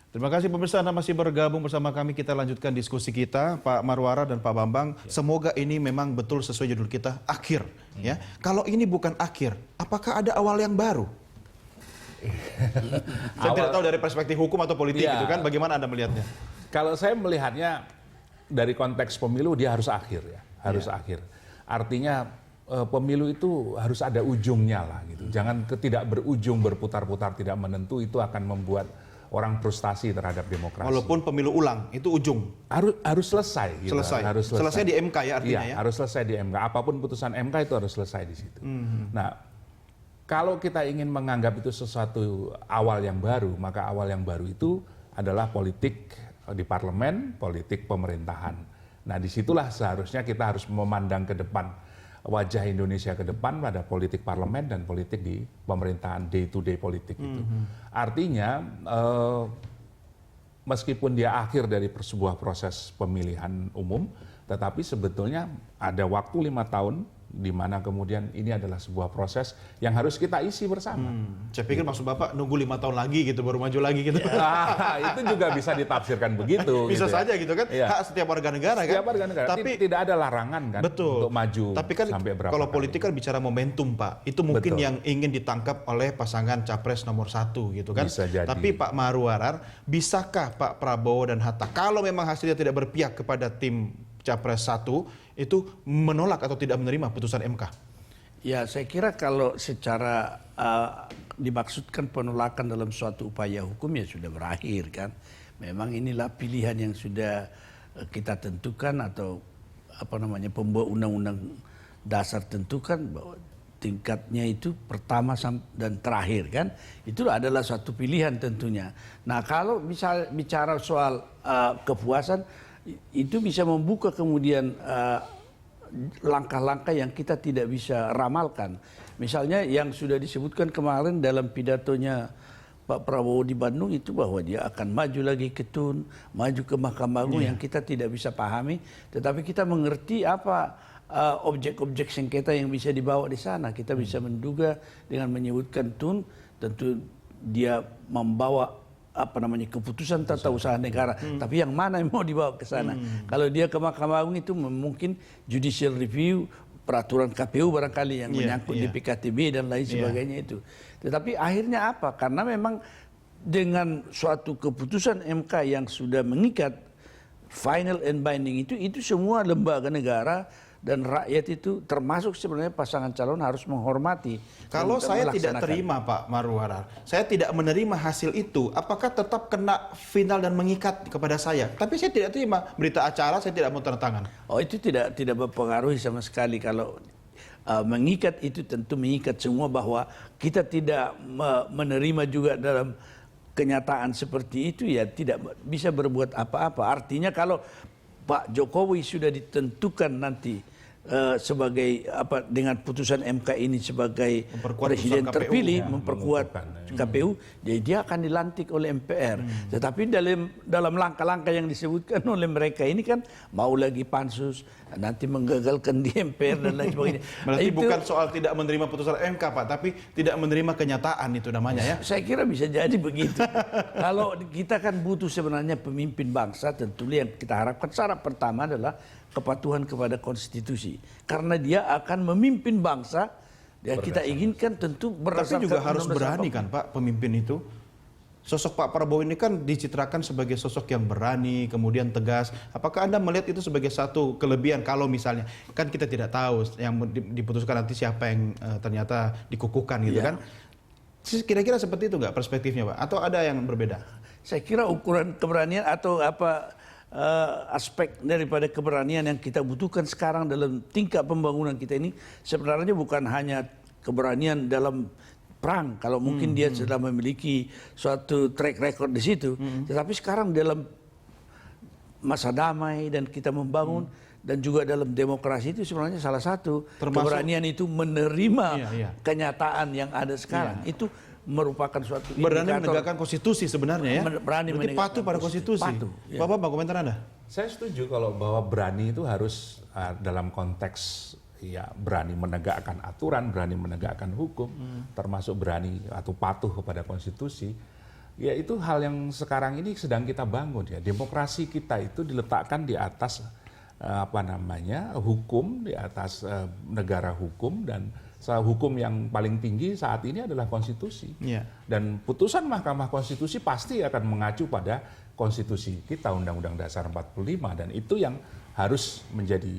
Terima kasih pemirsa, Anda masih bergabung bersama kami. Kita lanjutkan diskusi kita, Pak Marwara dan Pak Bambang. Semoga ini memang betul sesuai judul kita, akhir. Ya, kalau ini bukan akhir, apakah ada awal yang baru? Saya tidak tahu dari perspektif hukum atau politik, gitu kan? Bagaimana Anda melihatnya? Kalau saya melihatnya dari konteks pemilu, dia harus akhir ya, harus akhir. Artinya pemilu itu harus ada ujungnya lah, gitu. Jangan tidak berujung, berputar-putar, tidak menentu, itu akan membuat orang frustasi terhadap demokrasi. Walaupun pemilu ulang, itu ujung. Harus selesai. Gitu. Harus selesai di MK ya artinya ya? Harus selesai di MK. Apapun putusan MK itu harus selesai di situ. Nah, kalau kita ingin menganggap itu sesuatu awal yang baru, maka awal yang baru itu adalah politik di parlemen, politik pemerintahan. Nah, disitulah seharusnya kita harus memandang ke depan, wajah Indonesia ke depan pada politik parlemen dan politik di pemerintahan, day to day politik itu. Artinya meskipun dia akhir dari sebuah proses pemilihan umum, tetapi sebetulnya ada waktu 5 tahun di mana kemudian ini adalah sebuah proses yang harus kita isi bersama. Saya pikir maksud Bapak nunggu 5 tahun lagi gitu, baru maju lagi gitu. Itu juga bisa ditafsirkan begitu. Bisa gitu saja gitu kan, hak setiap warga negara kan. Setiap warga negara, tapi tidak ada larangan kan untuk maju. Tapi kan sampai berapa kalau kali. politik kan bicara momentum Pak, itu mungkin yang ingin ditangkap oleh pasangan capres nomor 1 gitu kan. Bisa jadi. Tapi Pak Marwara, bisakah Pak Prabowo dan Hatta, kalau memang hasilnya tidak berpihak kepada tim capres 1, itu menolak atau tidak menerima putusan MK? Ya, saya kira kalau secara dimaksudkan penolakan dalam suatu upaya hukum ya sudah berakhir kan. Memang inilah pilihan yang sudah kita tentukan atau pembuat undang-undang dasar tentukan bahwa tingkatnya itu pertama dan terakhir kan. Itu adalah suatu pilihan tentunya. Nah, kalau bisa bicara soal kepuasan, itu bisa membuka kemudian langkah-langkah yang kita tidak bisa ramalkan. Misalnya yang sudah disebutkan kemarin dalam pidatonya Pak Prabowo di Bandung itu bahwa dia akan maju lagi ke TUN, maju ke Mahkamah Agung yang kita tidak bisa pahami, tetapi kita mengerti apa objek-objek sengketa yang bisa dibawa di sana. Kita bisa menduga dengan menyebutkan TUN, tentu dia membawa keputusan tata usaha negara, tapi yang mana yang mau dibawa ke sana? Kalau dia ke Mahkamah Agung itu mungkin judicial review peraturan KPU barangkali yang menyangkut di PKTB dan lain sebagainya itu. Tetapi akhirnya apa? Karena memang dengan suatu keputusan MK yang sudah mengikat final and binding itu semua lembaga negara dan rakyat itu termasuk sebenarnya pasangan calon harus menghormati. Kalau saya tidak terima Pak Marwara, saya tidak menerima hasil itu, apakah tetap kena final dan mengikat kepada saya? Tapi saya tidak terima berita acara, saya tidak mau tanda tangan. Oh, itu tidak mempengaruhi sama sekali. Kalau mengikat itu tentu mengikat semua bahwa kita tidak menerima juga dalam kenyataan seperti itu ya tidak bisa berbuat apa-apa. Artinya kalau Pak Jokowi sudah ditentukan nanti sebagai dengan putusan MK ini sebagai presiden terpilih, memperkuat KPU, jadi dia akan dilantik oleh MPR. Tetapi dalam langkah-langkah yang disebutkan oleh mereka ini kan mau lagi pansus, nanti menggagalkan di MPR dan lain sebagainya. Berarti bukan soal tidak menerima putusan MK Pak, tapi tidak menerima kenyataan itu namanya ya? Saya kira bisa jadi begitu. Kalau kita kan butuh sebenarnya pemimpin bangsa, tentunya yang kita harapkan syarat pertama adalah kepatuhan kepada konstitusi. Karena dia akan memimpin bangsa, dan kita inginkan tentu berdasarkan. Tapi juga harus berani kan Pak pemimpin itu. Sosok Pak Prabowo ini kan dicitrakan sebagai sosok yang berani, kemudian tegas. Apakah Anda melihat itu sebagai satu kelebihan kalau misalnya, kan kita tidak tahu yang diputuskan nanti siapa yang ternyata dikukuhkan gitu kan. Kira-kira seperti itu nggak perspektifnya Pak? Atau ada yang berbeda? Saya kira ukuran keberanian atau aspek daripada keberanian yang kita butuhkan sekarang dalam tingkat pembangunan kita ini sebenarnya bukan hanya keberanian dalam perang, kalau mungkin dia sudah memiliki suatu track record di situ, tetapi sekarang dalam masa damai dan kita membangun dan juga dalam demokrasi itu sebenarnya salah satu keberanian itu menerima kenyataan yang ada sekarang itu merupakan suatu berani menegakkan konstitusi sebenarnya ya. Berani patuh pada konstitusi. Patuh, ya. Bapak, komentar Anda? Saya setuju kalau bahwa berani itu harus dalam konteks ya berani menegakkan aturan, berani menegakkan hukum, termasuk berani atau patuh kepada konstitusi. Ya itu hal yang sekarang ini sedang kita bangun ya. Demokrasi kita itu diletakkan di atas hukum, di atas negara hukum, dan hukum yang paling tinggi saat ini adalah konstitusi. Dan putusan Mahkamah Konstitusi pasti akan mengacu pada konstitusi kita, Undang-Undang Dasar 45, dan itu yang harus menjadi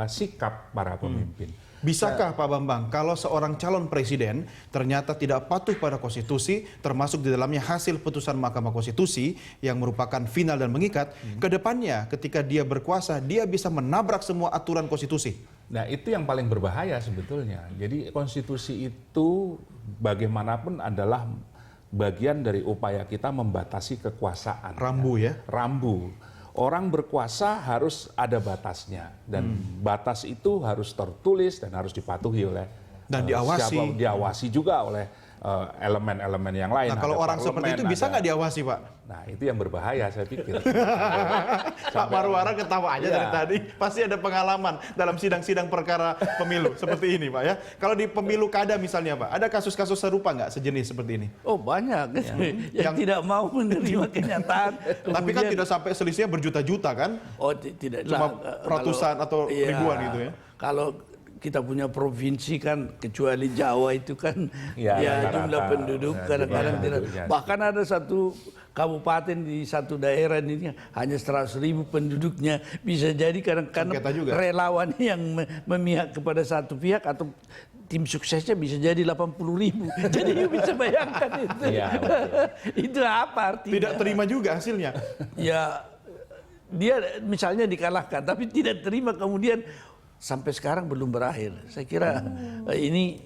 sikap para pemimpin. Bisakah Pak Bambang, kalau seorang calon presiden ternyata tidak patuh pada konstitusi, termasuk di dalamnya hasil putusan Mahkamah Konstitusi yang merupakan final dan mengikat, ke depannya ketika dia berkuasa, dia bisa menabrak semua aturan konstitusi? Nah, itu yang paling berbahaya sebetulnya. Jadi konstitusi itu bagaimanapun adalah bagian dari upaya kita membatasi kekuasaan. Rambu ya? Rambu. Orang berkuasa harus ada batasnya, dan batas itu harus tertulis dan harus dipatuhi oleh dan diawasi. Diawasi juga oleh elemen-elemen yang lain. Nah, kalau orang seperti itu bisa nggak diawasi, Pak? Nah, itu yang berbahaya saya pikir. Pak Marwara ketawa aja dari tadi. Pasti ada pengalaman dalam sidang-sidang perkara pemilu seperti ini, Pak ya. Kalau di pemilu kada misalnya, Pak, ada kasus-kasus serupa nggak sejenis seperti ini? Oh, banyak. Yang tidak mau menerima kenyataan. Tapi kan tidak sampai selisihnya berjuta-juta kan? Oh, tidak. Cuma ratusan atau ribuan gitu ya. Kalau kita punya provinsi kan, kecuali Jawa itu kan jumlah penduduk kadang-kadang tidak. Bahkan ada satu kabupaten di satu daerah ini hanya 100.000 penduduknya, bisa jadi kadang-kadang relawan yang memihak kepada satu pihak atau tim suksesnya bisa jadi 80.000. Jadi bisa bayangkan itu. Itu apa artinya? Tidak terima juga hasilnya. Ya, dia misalnya dikalahkan, tapi tidak terima, kemudian sampai sekarang belum berakhir. Saya kira ini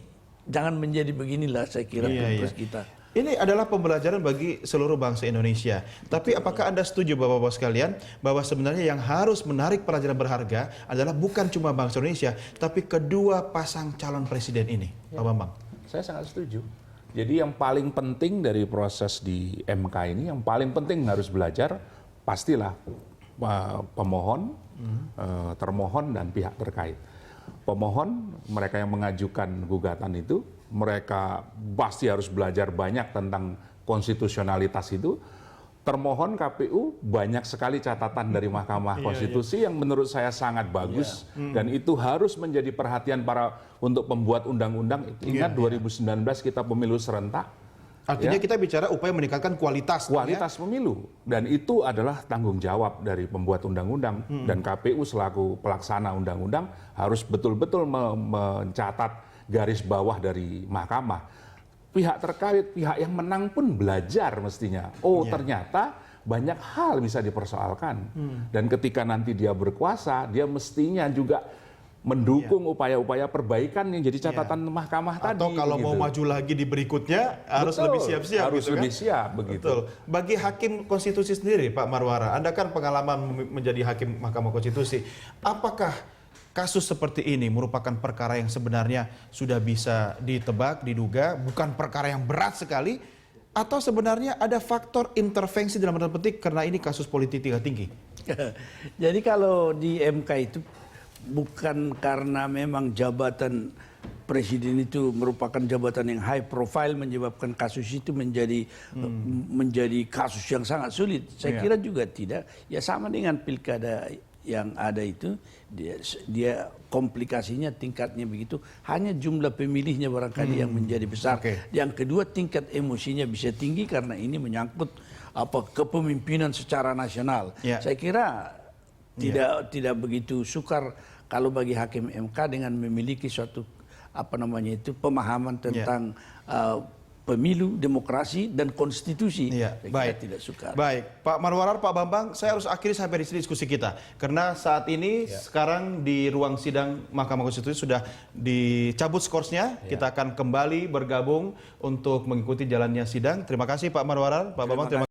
jangan menjadi beginilah, saya kira Pilpres kita. Ini adalah pembelajaran bagi seluruh bangsa Indonesia. Tapi apakah Anda setuju Bapak-Bapak sekalian bahwa sebenarnya yang harus menarik pelajaran berharga adalah bukan cuma bangsa Indonesia, tapi kedua pasang calon presiden ini, Pak Bambang? Saya sangat setuju. Jadi yang paling penting dari proses di MK ini, yang paling penting harus belajar pastilah pemohon, termohon, dan pihak terkait. Pemohon, mereka yang mengajukan gugatan itu, mereka pasti harus belajar banyak tentang konstitusionalitas itu. Termohon KPU, banyak sekali catatan dari Mahkamah Konstitusi yang menurut saya sangat bagus, dan itu harus menjadi perhatian untuk pembuat undang-undang. Ingat 2019 kita pemilu serentak. Artinya kita bicara upaya meningkatkan kualitas pemilu, dan itu adalah tanggung jawab dari pembuat undang-undang, dan KPU selaku pelaksana undang-undang harus betul-betul mencatat garis bawah dari mahkamah. Pihak terkait, pihak yang menang pun belajar mestinya. Ternyata banyak hal bisa dipersoalkan, dan ketika nanti dia berkuasa, dia mestinya juga mendukung upaya-upaya perbaikan yang jadi catatan mahkamah tadi. Atau kalau mau maju lagi di berikutnya harus lebih siap-siap. Harus lebih siap begitu. Betul. Bagi hakim konstitusi sendiri, Pak Marwara, Anda kan pengalaman menjadi hakim Mahkamah Konstitusi. Apakah kasus seperti ini merupakan perkara yang sebenarnya sudah bisa ditebak, diduga, bukan perkara yang berat sekali, atau sebenarnya ada faktor intervensi dalam tanda petik karena ini kasus politik tinggi? Jadi kalau di MK itu bukan karena memang jabatan presiden itu merupakan jabatan yang high profile menyebabkan kasus itu menjadi kasus yang sangat sulit. Saya kira juga tidak. Ya sama dengan pilkada yang ada itu, dia komplikasinya tingkatnya begitu. Hanya jumlah pemilihnya barangkali yang menjadi besar. Yang kedua, tingkat emosinya bisa tinggi karena ini menyangkut kepemimpinan secara nasional. Saya kira tidak begitu sukar kalau bagi hakim MK dengan memiliki suatu pemahaman tentang pemilu, demokrasi, dan konstitusi. Baik, tidak sukar. Baik, Pak Marwara, Pak Bambang, saya harus akhiri sampai di sini diskusi kita karena saat ini sekarang di ruang sidang Mahkamah Konstitusi sudah dicabut skorsnya. Kita akan kembali bergabung untuk mengikuti jalannya sidang. Terima kasih Pak Marwara, Pak Bambang. Terima kasih.